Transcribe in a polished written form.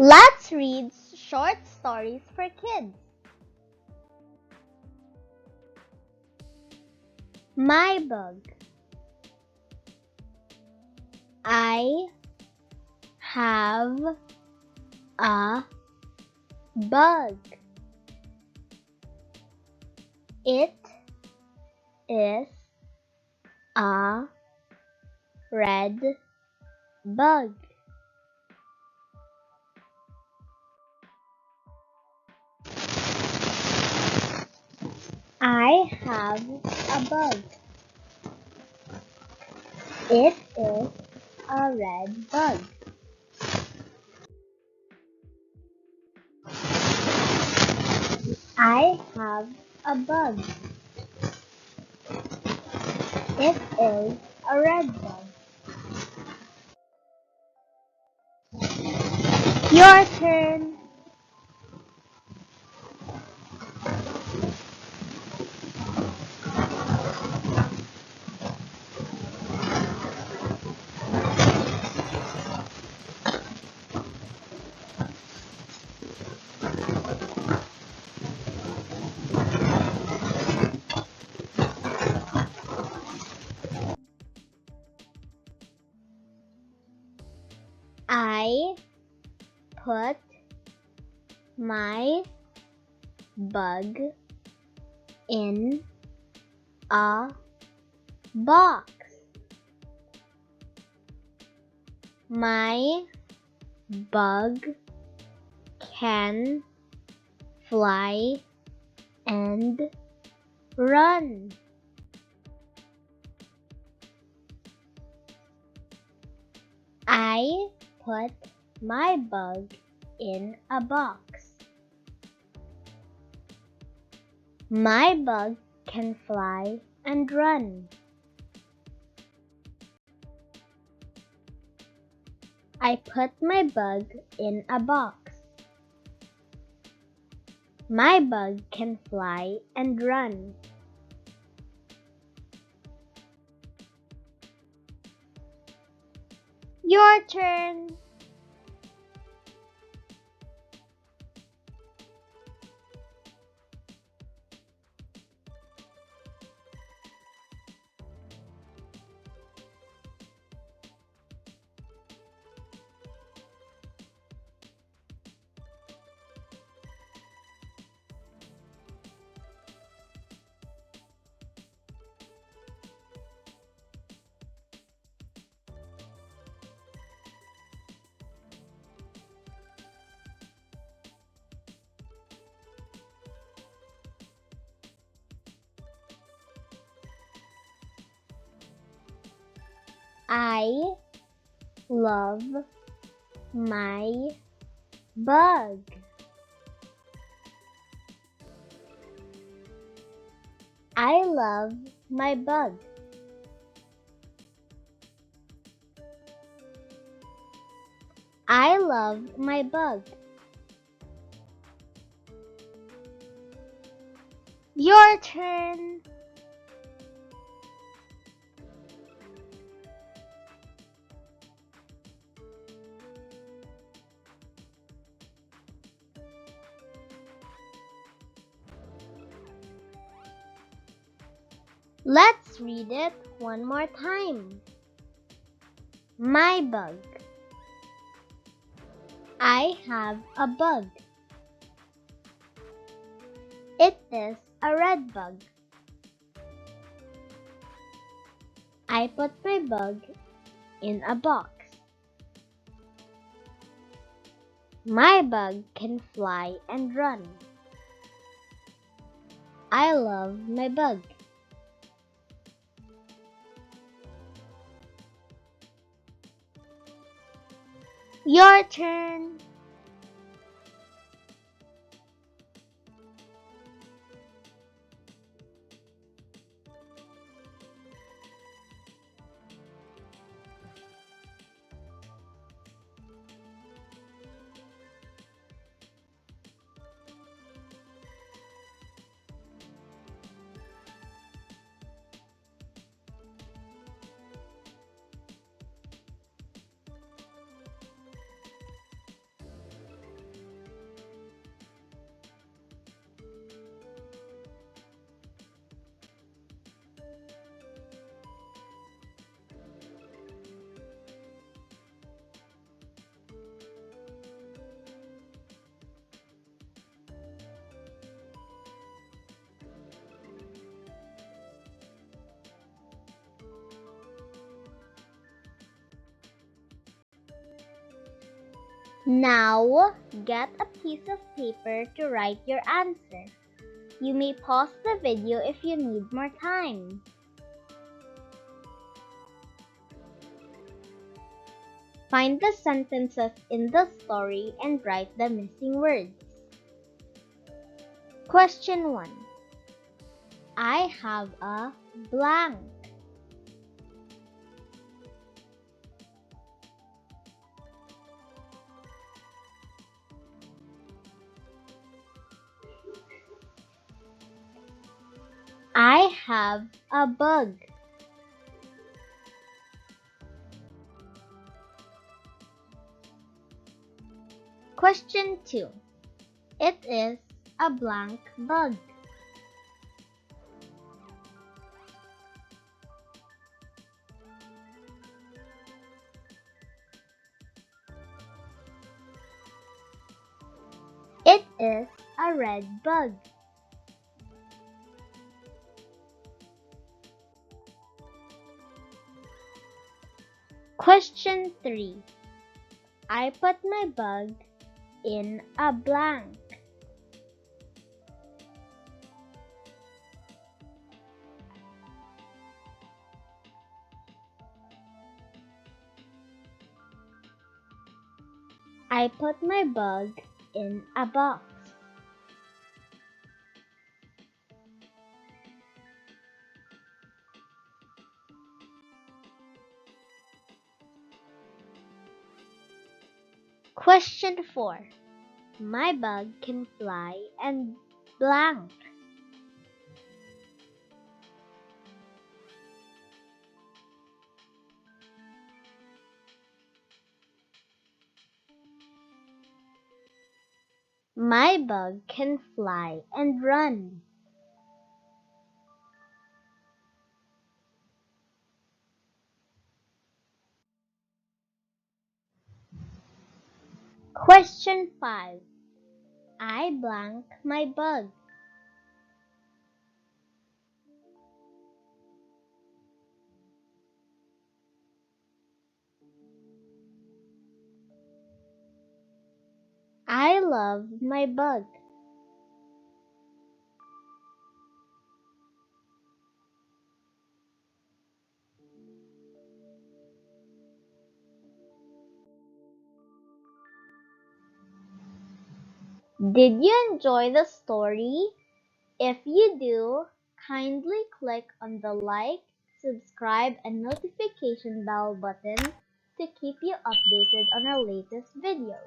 Let's read short stories for kids. My bug. I have a bug. It is a red bug. I have a bug. It is a red bug. I have a bug. It is a red bug. Your turn. I put my bug in a box. My bug can fly and run. I put my bug in a box. My bug can fly and run. I put my bug in a box. My bug can fly and run. Your turn. I love my bug. I love my bug. I love my bug. Your turn. Let's read it one more time. My bug. I have a bug. It is a red bug. I put my bug in a box. My bug can fly and run. I love my bug. Your turn. Now, get a piece of paper to write your answer. You may pause the video if you need more time. Find the sentences in the story and write the missing words. Question 1. I have a blank. I have a bug. Question 2. It is a blank bug. It is a red bug. Question 3. I put my bug in a blank. I put my bug in a box. Question 4. My bug can fly and blank. My bug can fly and run. Question 5. I blank my bug. I love my bug. Did you enjoy the story? If you do, kindly click on the like, subscribe, and notification bell button to keep you updated on our latest videos.